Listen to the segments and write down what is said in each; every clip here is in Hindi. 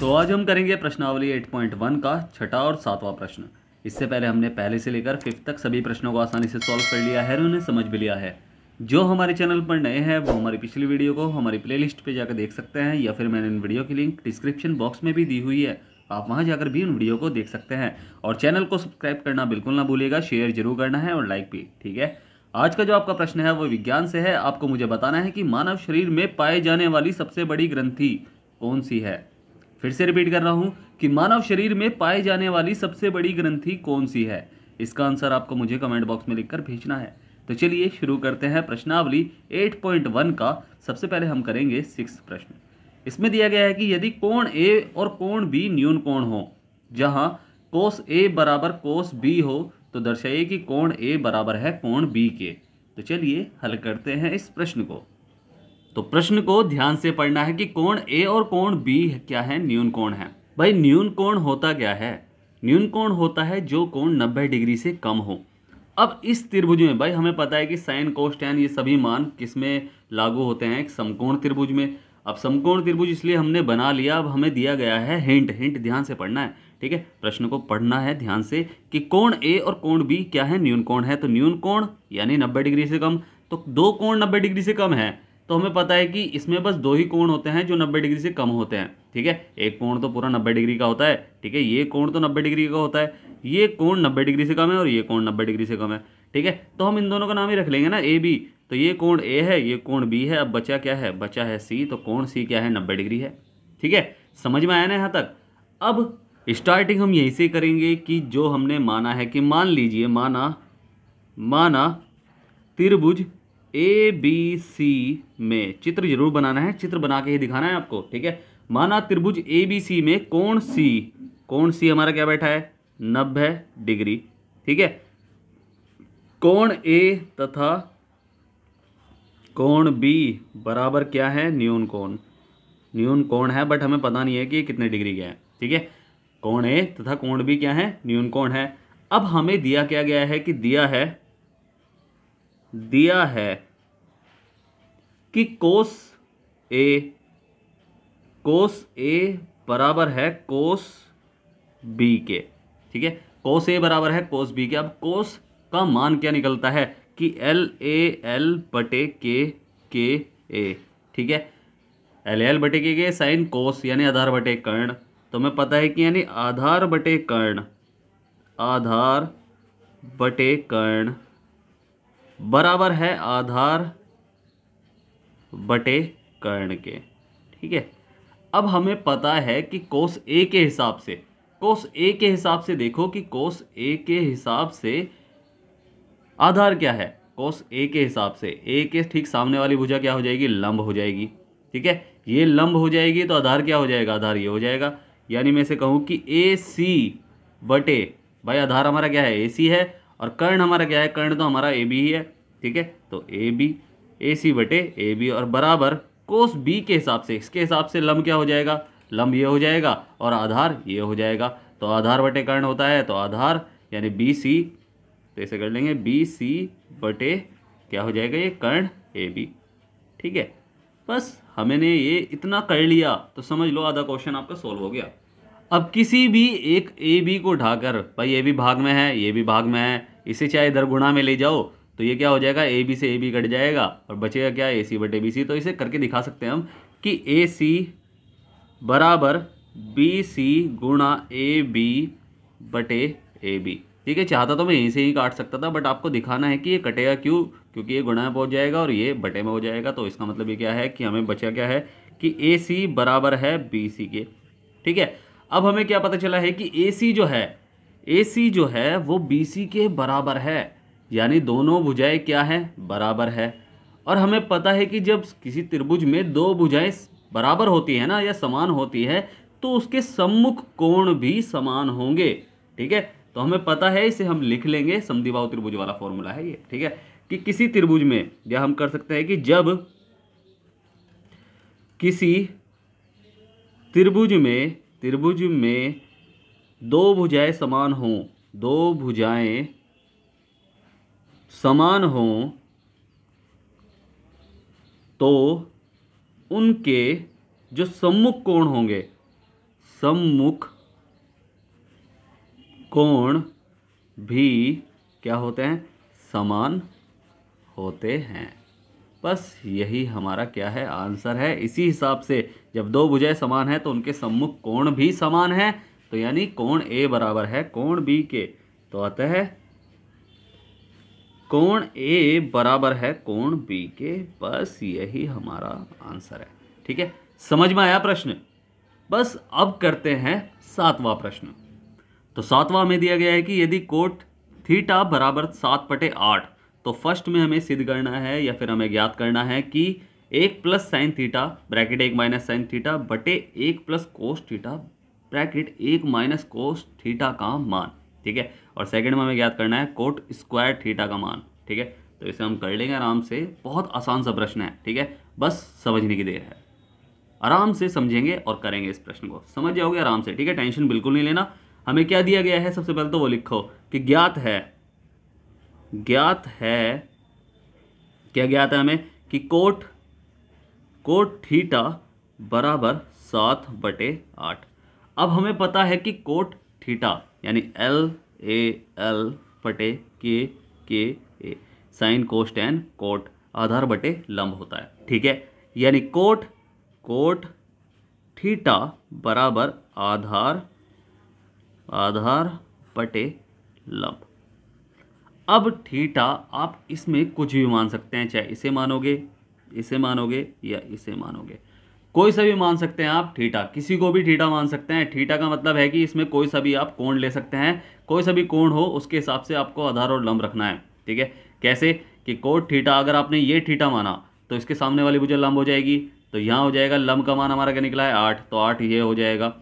तो आज हम करेंगे प्रश्नावली 8.1 का छठा और सातवां प्रश्न। इससे पहले हमने पहले से लेकर 5th तक सभी प्रश्नों को आसानी से सॉल्व कर लिया है और उन्हें समझ भी लिया है। जो हमारे चैनल पर नए हैं वो हमारी पिछली वीडियो को हमारी प्लेलिस्ट पे जाकर देख सकते हैं, या फिर मैंने इन वीडियो की लिंक डिस्क्रिप्शन बॉक्स में भी दी हुई है, आप वहाँ जाकर भी उन वीडियो को देख सकते हैं। और चैनल को सब्सक्राइब करना बिल्कुल ना भूलिएगा, शेयर जरूर करना है और लाइक भी। ठीक है, आज का जो आपका प्रश्न है वो विज्ञान से है। आपको मुझे बताना है कि मानव शरीर में पाए जाने वाली सबसे बड़ी ग्रंथि कौन सी है। फिर से रिपीट कर रहा हूं कि मानव शरीर में पाए जाने वाली सबसे बड़ी ग्रंथि कौन सी है। इसका आंसर आपको मुझे कमेंट बॉक्स में लिखकर भेजना है। तो चलिए शुरू करते हैं प्रश्नावली 8.1 का। सबसे पहले हम करेंगे 6th प्रश्न। इसमें दिया गया है कि यदि कोण ए और कोण बी न्यून कोण हो, जहां कोस ए बराबर कोस बी हो, तो दर्शाइए कि कोण ए बराबर है कोण बी के। तो चलिए हल करते हैं इस प्रश्न को। तो प्रश्न को ध्यान से पढ़ना है कि कोण ए और कोण बी क्या है, न्यून कोण है। भाई न्यून कोण होता क्या है? न्यून कोण होता है जो कोण 90 डिग्री से कम हो। अब इस त्रिभुज में भाई हमें पता है कि साइन कोस टैन ये सभी मान किसमें लागू होते हैं, एक समकोण त्रिभुज में। अब समकोण त्रिभुज इसलिए हमने बना लिया। अब हमें दिया गया है हिंट ध्यान से पढ़ना है। ठीक है, प्रश्न को पढ़ना है ध्यान से कि कोण ए और कोण बी क्या है, न्यून कोण है। तो न्यून कोण यानी 90 डिग्री से कम, तो दो कोण 90 डिग्री से कम है। तो हमें पता है कि इसमें बस दो ही कोण होते हैं जो 90 डिग्री से कम होते हैं। ठीक है, एक कोण तो पूरा 90 डिग्री का होता है। ठीक है, ये कोण तो 90 डिग्री का होता है, ये कोण 90 डिग्री से कम है और ये कोण 90 डिग्री से कम है। ठीक है, तो हम इन दोनों का नाम ही रख लेंगे ना, ए बी। तो ये कोण ए है, ये कोण बी है। अब बचा क्या है, बचा है सी। तो कोण सी क्या है, 90 डिग्री है। ठीक है, समझ में आया ना यहाँ तक। अब स्टार्टिंग हम यहीं से करेंगे कि जो हमने माना है कि मान लीजिए माना त्रिभुज ए बी सी में, चित्र जरूर बनाना है, चित्र बना के ही दिखाना है आपको। ठीक है, माना त्रिभुज ए बी सी में कोण सी हमारा क्या बैठा है, 90 डिग्री। ठीक है, कोण ए तथा कोण बी बराबर क्या है, न्यून कोण है, बट हमें पता नहीं है कि ये कितने डिग्री का है। ठीक है, कोण ए तथा कोण बी क्या है, न्यून कोण है। अब हमें दिया क्या गया है कि दिया है कि कोस ए बराबर है कोस बी के। ठीक है, कोस ए बराबर है कोस बी के। अब कोस का मान क्या निकलता है कि LAL बटे के ए। ठीक है, LAL बटे के साइन कोस यानी आधार बटे कर्ण। तो हमें पता है कि यानी आधार बटे कर्ण बराबर है आधार बटे कर्ण के। ठीक है, अब हमें पता है कि कोस ए के हिसाब से देखो कि कोस ए के हिसाब से आधार क्या है। कोस ए के हिसाब से ए के ठीक सामने वाली भुजा क्या हो जाएगी, लंब हो जाएगी। ठीक है, ये लंब हो जाएगी तो आधार क्या हो जाएगा, आधार ये हो जाएगा। यानी मैं से कहूँ कि AC बटे, भाई आधार हमारा क्या है, AC है, और कर्ण हमारा क्या है, कर्ण तो हमारा AB ही है। ठीक है, तो AC बटे AB और बराबर कोस बी के हिसाब से, इसके हिसाब से लंब क्या हो जाएगा, लंब ये हो जाएगा और आधार ये हो जाएगा। तो आधार बटे कर्ण होता है, तो आधार यानी BC, तो ऐसे कर लेंगे BC बटे क्या हो जाएगा, ये कर्ण AB। ठीक है, बस हमने ये इतना कर लिया तो समझ लो आधा क्वेश्चन आपका सोल्व हो गया। अब किसी भी एक AB को उठाकर, भाई ये भी भाग में है, ये भी भाग में है, इसे चाहे इधर गुणा में ले जाओ तो ये क्या हो जाएगा, AB से AB कट जाएगा और बचेगा क्या, AC बटे BC। तो इसे करके दिखा सकते हैं हम कि AC बराबर BC गुणा AB बटे AB। ठीक है, चाहता तो मैं यहीं से ही काट सकता था, बट आपको दिखाना है कि ये कटेगा क्यों, क्योंकि ये गुणा में पहुंच जाएगा और ये बटे में हो जाएगा। तो इसका मतलब ये क्या है कि हमें बचा क्या है कि AC बराबर है BC के। ठीक है, अब हमें क्या पता चला है कि AC जो है वो BC के बराबर है, यानी दोनों भुजाएं क्या है, बराबर है। और हमें पता है कि जब किसी त्रिभुज में दो भुजाएं बराबर होती है ना, या समान होती है, तो उसके सम्मुख कोण भी समान होंगे। ठीक है, तो हमें पता है, इसे हम लिख लेंगे, समद्विबाहु त्रिभुज वाला फॉर्मूला है ये। ठीक है, कि किसी त्रिभुज में, या हम कर सकते हैं कि जब किसी त्रिभुज में दो भुजाएं समान हों तो उनके जो सम्मुख कोण होंगे सम्मुख कोण भी क्या होते हैं, समान होते हैं। बस यही हमारा क्या है, आंसर है। इसी हिसाब से जब दो भुजाएं समान है तो उनके सम्मुख कोण भी समान है, तो यानी कोण ए बराबर है कोण बी के, तो अतः कोण ए बराबर है कोण बी के। बस यही हमारा आंसर है। ठीक है, समझ में आया प्रश्न। बस अब करते हैं 7वां प्रश्न। तो 7वां में दिया गया है कि यदि कोट थीटा बराबर 7/8, तो फर्स्ट में हमें सिद्ध करना है या फिर हमें ज्ञात करना है कि 1 plus sine theta bracket 1 minus sine theta बटे 1 plus cos theta bracket 1 minus cos theta का मान। ठीक है, और सेकंड में हमें ज्ञात करना है कोट स्क्वायर थीटा का मान। ठीक है, तो इसे हम कर लेंगे आराम से। बहुत आसान सा प्रश्न है। ठीक है, बस समझने की देर है। आराम से समझेंगे और करेंगे इस प्रश्न को, समझ जाओगे आराम से। ठीक है, टेंशन बिल्कुल नहीं लेना। हमें क्या दिया गया है, सबसे पहले तो वो लिखो कि ज्ञात है क्या ज्ञात है हमें कि कोट थीटा बराबर 7/8। अब हमें पता है कि कोट थीटा यानी LAL बटे के ए साइन कोस टैन कोट आधार बटे लंब होता है। ठीक है, यानी कोट थीटा बराबर आधार बटे लंब। अब थीटा आप इसमें कुछ भी मान सकते हैं, चाहे इसे मानोगे या इसे मानोगे, कोई सा भी मान सकते हैं आप। थीटा किसी को भी थीटा मान सकते हैं। थीटा का मतलब है कि इसमें कोई सा भी आप कोण ले सकते हैं, कोई सा भी कोण हो उसके हिसाब से आपको आधार और लंब रखना है। ठीक है, कैसे कि कोट थीटा अगर आपने ये थीटा माना तो इसके सामने वाली भुजा लंब हो जाएगी, तो यहाँ हो जाएगा लंब का मान हमारा क्या निकला है 8, तो 8 ये हो जाएगा,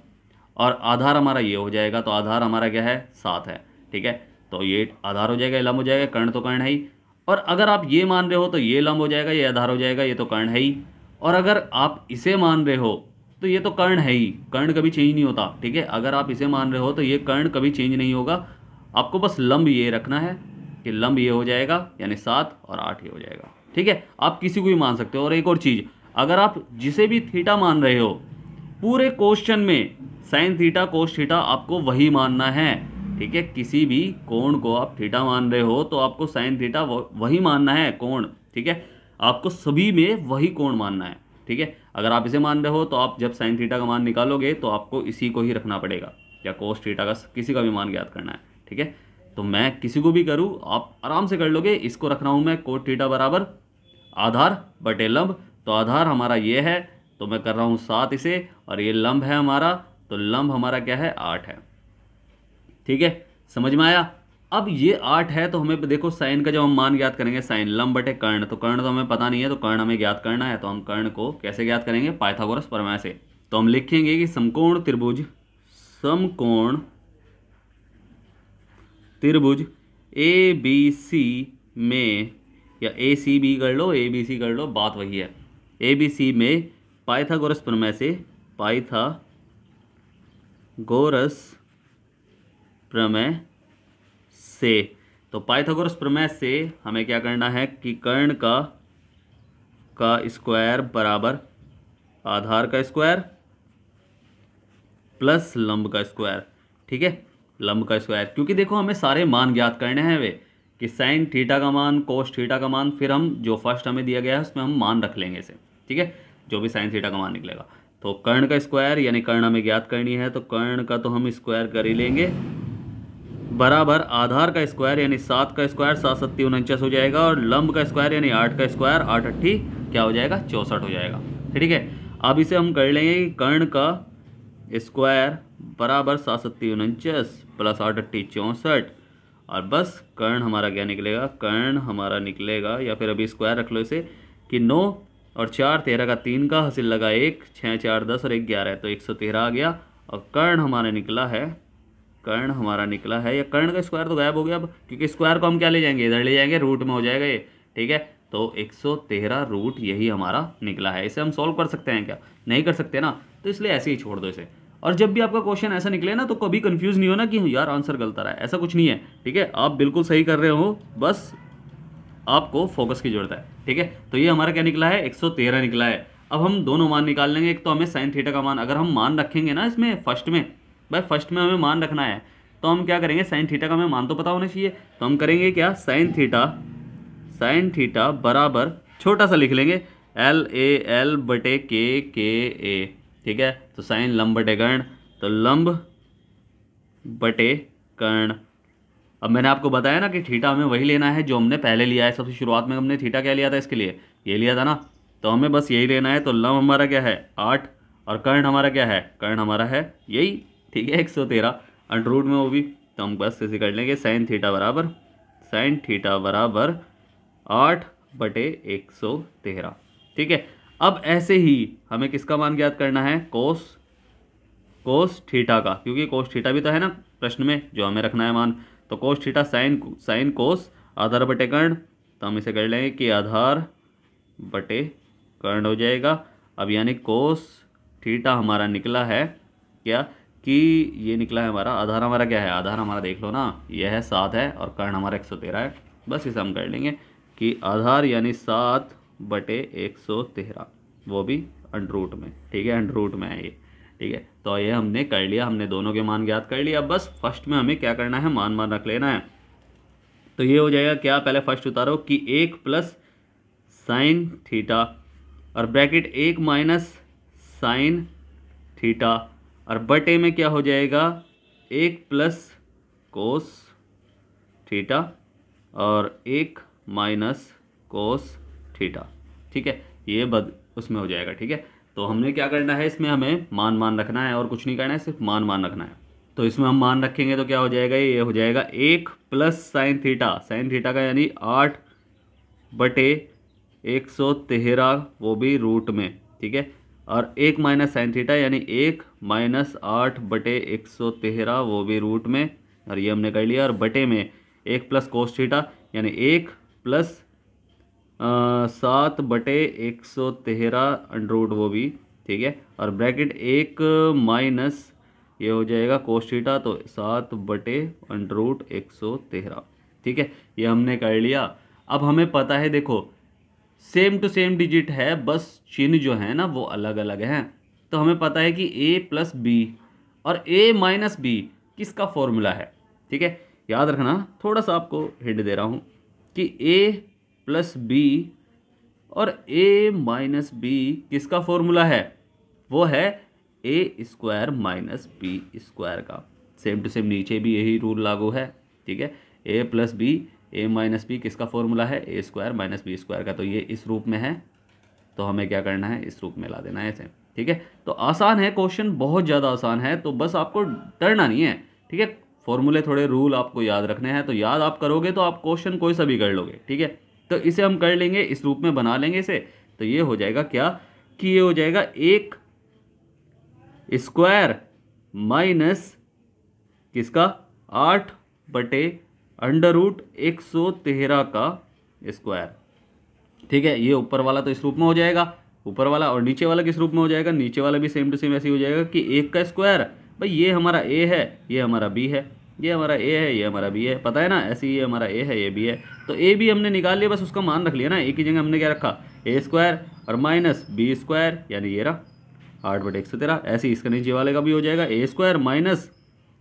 और आधार हमारा ये हो जाएगा, तो आधार हमारा क्या है 7 है। ठीक है, तो ये आधार हो जाएगा, ये लंब हो जाएगा, कर्ण तो कर्ण है ही। और अगर आप ये मान रहे हो तो ये लंब हो जाएगा, ये आधार हो जाएगा, ये तो कर्ण है ही। और अगर आप इसे मान रहे हो तो ये तो कर्ण है ही, कर्ण कभी चेंज नहीं होता। ठीक है, अगर आप इसे मान रहे हो तो ये कर्ण कभी चेंज नहीं होगा। आपको बस लंब ये रखना है कि लंब ये हो जाएगा यानी 7 और 8 ये हो जाएगा। ठीक है, आप किसी को भी मान सकते हो। और एक और चीज़, अगर आप जिसे भी थीटा मान रहे हो पूरे क्वेश्चन में साइन थीटा कोस थीटा आपको वही मानना है। ठीक है, किसी भी कोण को आप थीटा मान रहे हो तो आपको साइन थीटा वही मानना है कोण। ठीक है, आपको सभी में वही कोण मानना है। ठीक है, अगर आप इसे मान रहे हो तो आप जब साइन थीटा का मान निकालोगे तो आपको इसी को ही रखना पड़ेगा, या कोस थीटा का किसी का भी मान ज्ञात करना है। ठीक है, तो मैं किसी को भी करूँ आप आराम से कर लोगे। इसको रख रहा हूँ मैं कोट थीटा बराबर आधार बटे लंब, तो आधार हमारा ये है तो मैं कर रहा हूँ 7 इसे, और ये लंब है हमारा, तो लंब हमारा क्या है 8 है। ठीक है, समझ में आया। अब ये 8 है तो हमें देखो साइन का जब हम मान ज्ञात करेंगे, साइन लंब बटे कर्ण, तो कर्ण तो हमें पता नहीं है, तो कर्ण हमें ज्ञात करना है। तो हम कर्ण को कैसे ज्ञात करेंगे, पाइथागोरस प्रमेय से। तो हम लिखेंगे कि समकोण त्रिभुज ABC में, या ACB कर लो, ABC कर लो, बात वही है। ABC में पाइथागोरस प्रमेय से, तो पाइथागोरस प्रमेय से हमें क्या करना है कि कर्ण का स्क्वायर बराबर आधार का स्क्वायर प्लस लंब का स्क्वायर। ठीक है, लंब का स्क्वायर, क्योंकि देखो हमें सारे मान ज्ञात करने हैं वे, कि साइन थीटा का मान, कोस थीटा का मान, फिर हम जो फर्स्ट हमें दिया गया है उसमें हम मान रख लेंगे इसे। ठीक है, जो भी साइन थीटा का मान निकलेगा, तो कर्ण का स्क्वायर यानी कर्ण हमें ज्ञात करनी है, तो कर्ण का तो हम स्क्वायर कर ही लेंगे, बराबर आधार का स्क्वायर यानी 7 का स्क्वायर 7 7 49 हो जाएगा, और लंब का स्क्वायर यानी 8 का स्क्वायर 8 8 क्या हो जाएगा 64 हो जाएगा। ठीक है, अब इसे हम कर लेंगे कि कर्ण का स्क्वायर बराबर 7 7 49 प्लस 8 8 64, और बस कर्ण हमारा क्या निकलेगा, कर्ण हमारा निकलेगा, या फिर अभी स्क्वायर रख लो इसे, कि 9 और 4 13 का 3 का हासिल लगा 1 6 4 10 और 1 11, तो 113 आ गया। और कर्ण हमारा निकला है, या कर्ण का स्क्वायर तो गायब हो गया अब, क्योंकि स्क्वायर को हम क्या ले जाएंगे, इधर ले जाएंगे, रूट में हो जाएगा ये। ठीक है, तो 113 रूट यही हमारा निकला है। इसे हम सॉल्व कर सकते हैं क्या, नहीं कर सकते ना, तो इसलिए ऐसे ही छोड़ दो इसे। और जब भी आपका क्वेश्चन ऐसा निकले ना तो कभी कंफ्यूज नहीं होना कि यार आंसर गलत आ रहा है, ऐसा कुछ नहीं है। ठीक है, आप बिल्कुल सही कर रहे हो, बस आपको फोकस की जरूरत है। ठीक है, तो ये हमारा क्या निकला है 113 निकला है। अब हम दोनों मान निकाल लेंगे। एक तो हमें साइन थीटा का मान, अगर हम मान रखेंगे ना इसमें फर्स्ट में, भाई फर्स्ट में हमें मान रखना है, तो हम क्या करेंगे, साइन थीटा का हमें मान तो पता होना चाहिए, तो हम करेंगे क्या, साइन थीटा बराबर छोटा सा लिख लेंगे LAL बटे KA, ठीक है। तो साइन लंब बटे कर्ण, तो लंब बटे कर्ण। अब मैंने आपको बताया ना कि थीटा हमें वही लेना है जो हमने पहले लिया है। सबसे शुरुआत में हमने थीटा क्या लिया था इसके लिए, ये लिया था ना, तो हमें बस यही लेना है। तो लंब हमारा क्या है 8 और कर्ण हमारा क्या है, कर्ण हमारा है यही, ठीक है 113 अंडर रूट में वो भी। तो हम बस ऐसे कर लेंगे साइन थीटा बराबर 8 बटे 113, ठीक है। अब ऐसे ही हमें किसका मान ज्ञात करना है, कोस थीटा का, क्योंकि कोस थीटा भी तो है ना प्रश्न में जो हमें रखना है मान। तो कोस थीटा साइन कोस आधार बटे कर्ण, तो हम इसे कर लेंगे कि आधार बटे कर्ण हो जाएगा। अब यानी कोस थीटा हमारा निकला है क्या, कि ये निकला है हमारा आधार, हमारा क्या है, आधार हमारा देख लो ना, यह है 7 है और कर्ण हमारा 113 है। बस इसे हम कर लेंगे कि आधार यानी 7 बटे 113, वो भी अंडर रूट में, ठीक है, अंडर रूट में है ये, ठीक है। तो ये हमने कर लिया, हमने दोनों के मान ज्ञात कर लिया। अब बस फर्स्ट में हमें क्या करना है, मान रख लेना है। तो ये हो जाएगा क्या, पहले फर्स्ट उतारो कि 1 प्लस साइन थीटा और ब्रैकेट 1 माइनस साइन थीटा और बटे में क्या हो जाएगा 1 प्लस कोस थीटा और 1 माइनस कोस थीटा, ठीक है। ये उसमें हो जाएगा, ठीक है। तो हमने क्या करना है, इसमें हमें मान रखना है और कुछ नहीं करना है, सिर्फ मान रखना है। तो इसमें हम मान रखेंगे तो क्या हो जाएगा, ये हो जाएगा 1 प्लस साइन थीटा का यानी 8 बटे 113, वो भी रूट में, ठीक है। और 1 माइनस साइन थीटा यानी 1 माइनस 8 बटे 113, वो भी रूट में, और ये हमने कर लिया। और बटे में 1 प्लस कोस थीटा यानी 1 प्लस 7 बटे 113 अंडर रूट, वो भी, ठीक है। और ब्रैकेट 1 माइनस ये हो जाएगा कोस थीटा, तो 7 बटे अंडर रूट 113, ठीक है। ये हमने कर लिया। अब हमें पता है, देखो सेम टू सेम डिजिट है, बस चिन्ह जो है ना वो अलग अलग हैं। तो हमें पता है कि a प्लस बी और a माइनस बी किसका फॉर्मूला है, ठीक है। याद रखना, थोड़ा सा आपको हिंट दे रहा हूँ कि a प्लस बी और a माइनस बी किसका फॉर्मूला है, वो है a square minus B square का। सेम टू सेम नीचे भी यही रूल लागू है, ठीक है। a plus B, a minus B किसका फॉर्मूला है, a square minus B square का। तो ये इस रूप में है, तो हमें क्या करना है, इस रूप में ला देना है ऐसे, ठीक है। तो आसान है क्वेश्चन, बहुत ज़्यादा आसान है, तो बस आपको डरना नहीं है, ठीक है। फॉर्मूले थोड़े रूल आपको याद रखने हैं, तो याद आप करोगे तो आप क्वेश्चन कोई सा भी कर लोगे, ठीक है। तो इसे हम कर लेंगे, इस रूप में बना लेंगे इसे। तो ये हो जाएगा क्या, कि ये हो जाएगा 1 स्क्वायर माइनस किसका 8 बटे अंडर रूट 113 का स्क्वायर, ठीक है। ये ऊपर वाला तो इस रूप में हो जाएगा, ऊपर वाला, और नीचे वाला किस रूप में हो जाएगा, नीचे वाला भी सेम टू सेम ऐसे ही हो जाएगा कि 1 का स्क्वायर, भाई ये हमारा a है, ये हमारा b है, ये हमारा a है, ये हमारा b है, पता है ना, ऐसे ही ये हमारा a है, ये b है। तो a b हमने निकाल लिया, बस उसका मान रख लिया ना, एक ही जगह हमने क्या रखा, a स्क्वायर और माइनस b स्क्वायर, यानी ये रहा 8 बटे 113। ऐसे ही इसका नीचे वाले का भी हो जाएगा a स्क्वायर माइनस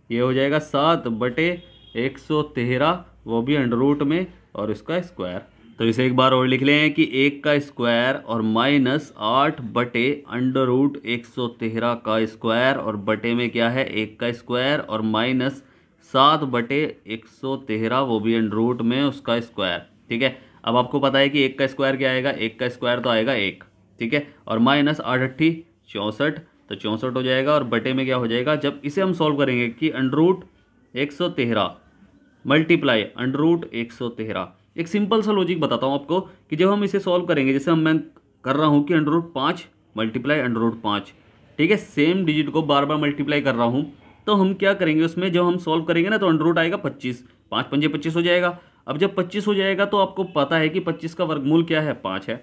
ये हो जाएगा 7 बटे 113, वो भी अंडर रूट में, और इसका स्क्वायर। तो इसे एक बार और लिख लें कि 1 का स्क्वायर और माइनस 8 बटे अंडर रूट 113 का स्क्वायर, और बटे में क्या है 1 का स्क्वायर और माइनस 7 बटे 113, वो भी अंडर रूट में, उसका स्क्वायर, ठीक है। अब आपको पता है कि 1 का स्क्वायर क्या आएगा, 1 का स्क्वायर तो आएगा 1, ठीक है, और माइनस 8 8 64, तो 64 हो जाएगा। और बटे में क्या हो जाएगा, जब इसे हम सॉल्व करेंगे कि under root 113 multiply under root 113। एक सिंपल सा लॉजिक बताता हूँ आपको कि जब हम इसे सॉल्व करेंगे, जैसे मैं कर रहा हूँ कि under root 5 multiply under root 5, ठीक है, सेम डिजिट को बार बार मल्टीप्लाई कर रहा हूँ, तो हम क्या करेंगे उसमें, जब हम सॉल्व करेंगे ना, तो अंडर रूट आएगा 25, 5 पंजे 25 हो जाएगा। अब जब 25 हो जाएगा तो आपको पता है कि 25 का वर्गमूल क्या है, 5 है।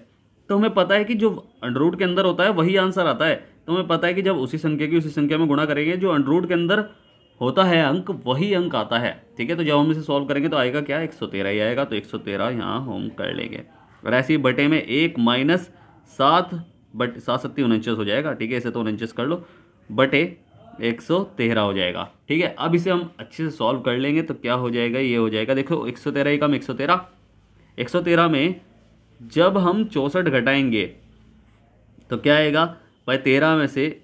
तो हमें पता है कि जो अंडर रूट के अंदर होता है वही आंसर आता है। तो हमें पता है कि जब उसी संख्या की उसी संख्या में गुणा करेंगे, जो अंडर रूट के अंदर होता है अंक, वही अंक आता है, ठीक है। तो जब हम इसे सॉल्व करेंगे तो आएगा क्या, 113 ही आएगा। तो 113 यहाँ हम कर लेंगे। और ऐसे ही बटे में 1 माइनस 7 बट 7×7 49 हो जाएगा, ठीक है, इसे तो 49 कर लो, बटे 113 हो जाएगा, ठीक है। अब इसे हम अच्छे से सॉल्व कर लेंगे तो क्या हो जाएगा, ये हो जाएगा, देखो 113 एकम 113, 113 में जब हम 64 घटाएंगे तो क्या आएगा भाई, 13 में से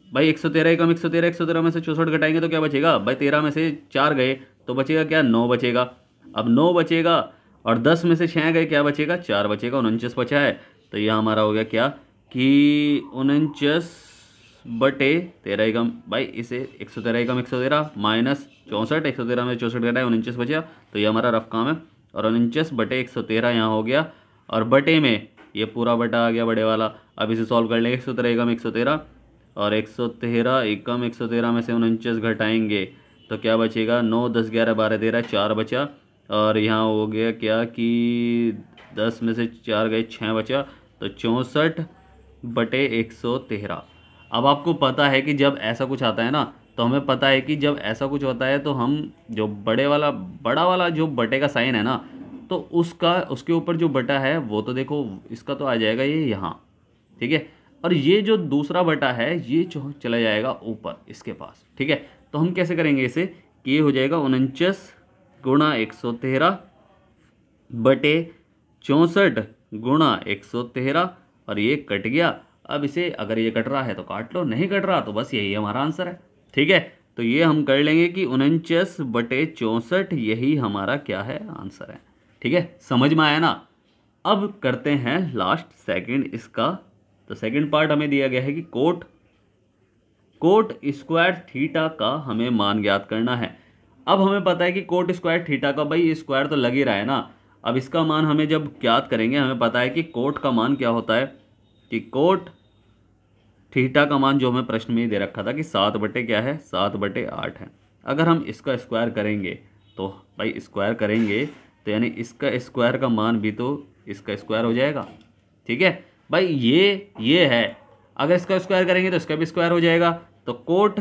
भाई 113 एकम 113, 113 में से 64 घटाएंगे तो क्या बचेगा भाई, 13 में से 4 गए तो बचेगा क्या, 9 बचेगा। अब 9 बचेगा और 10 में से 6 गए, क्या बचेगा, 4 बचेगा, 49 बचा है। तो यह हमारा हो गया क्या कि 49 बटे 13 एकम, भाई इसे 113 एकम 113 माइनस 64, 113 में 64 घटाए 49 बचा, तो ये हमारा रफ काम है। और 49 बटे 113 यहाँ हो गया, और बटे में ये पूरा बटा आ गया बड़े वाला। अब इसे सॉल्व कर लेंगे, 113 एकम 113 और 113 एकम 113 में से 49 घटाएंगे तो क्या बचेगा, 9 10 11 12 13, 4 बचा। और यहाँ हो गया क्या कि 10 में से 4 गए, 6 बचा, तो 64 बटे 113। अब आपको पता है कि जब ऐसा कुछ आता है ना, तो हमें पता है कि जब ऐसा कुछ होता है तो हम जो बड़ा वाला जो बटे का साइन है ना, तो उसके ऊपर जो बटा है वो तो देखो इसका तो आ जाएगा ये यहाँ, ठीक है। और ये जो दूसरा बटा है ये जो चला जाएगा ऊपर इसके पास, ठीक है। तो हम कैसे करेंगे इसे कि ये हो जाएगा 49 गुणा 113 बटे 64 गुणा 113, और ये कट गया। अब इसे अगर ये कट रहा है तो काट लो, नहीं कट रहा तो बस यही हमारा आंसर है, ठीक है। तो ये हम कर लेंगे कि 49 बटे 64 यही हमारा क्या है, आंसर है, ठीक है। समझ में आया ना। अब करते हैं लास्ट सेकंड इसका। तो सेकंड पार्ट हमें दिया गया है कि कोट स्क्वायर थीटा का हमें मान ज्ञात करना है। अब हमें पता है कि कोट स्क्वायर थीटा का, भाई ये स्क्वायर तो लग ही रहा है ना। अब इसका मान हमें जब ज्ञात करेंगे, हमें पता है कि कोट का मान क्या होता है कि कोट थीटा का मान जो हमें प्रश्न में ही दे रखा था कि 7 बटे क्या है, 7 बटे 8 है। अगर हम इसका स्क्वायर करेंगे तो भाई स्क्वायर करेंगे तो यानी इसका स्क्वायर का मान भी तो इसका स्क्वायर हो जाएगा, ठीक है भाई। ये है, अगर इसका स्क्वायर करेंगे तो इसका भी स्क्वायर हो जाएगा। तो कोट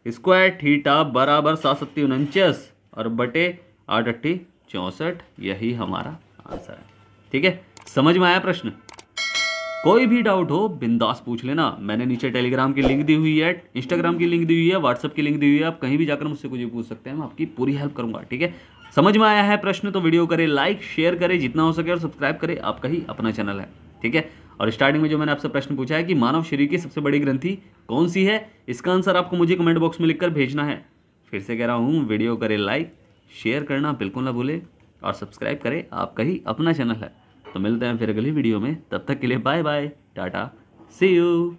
स्क्वायर थीटा बराबर 7×7 और बटे 8×8 यही हमारा आंसर है, ठीक है। समझ में आया प्रश्न। कोई भी डाउट हो बिंदास पूछ लेना। मैंने नीचे टेलीग्राम की लिंक दी हुई है, इंस्टाग्राम की लिंक दी हुई है, व्हाट्सअप की लिंक दी हुई है। आप कहीं भी जाकर मुझसे कुछ भी पूछ सकते हैं, मैं आपकी पूरी हेल्प करूंगा, ठीक है। समझ में आया है प्रश्न तो वीडियो करें लाइक, शेयर करें जितना हो सके, और सब्सक्राइब करें, आपका ही अपना चैनल है, ठीक है। और स्टार्टिंग में जो मैंने आपसे प्रश्न पूछा है कि मानव शरीर की सबसे बड़ी ग्रंथि कौन सी है, इसका आंसर आपको मुझे कमेंट बॉक्स में लिखकर भेजना है। फिर से कह रहा हूँ, वीडियो करें लाइक, शेयर करना बिल्कुल ना भूलें, और सब्सक्राइब करें, आपका ही अपना चैनल है। तो मिलते हैं फिर अगली वीडियो में, तब तक के लिए bye bye, tata, see you.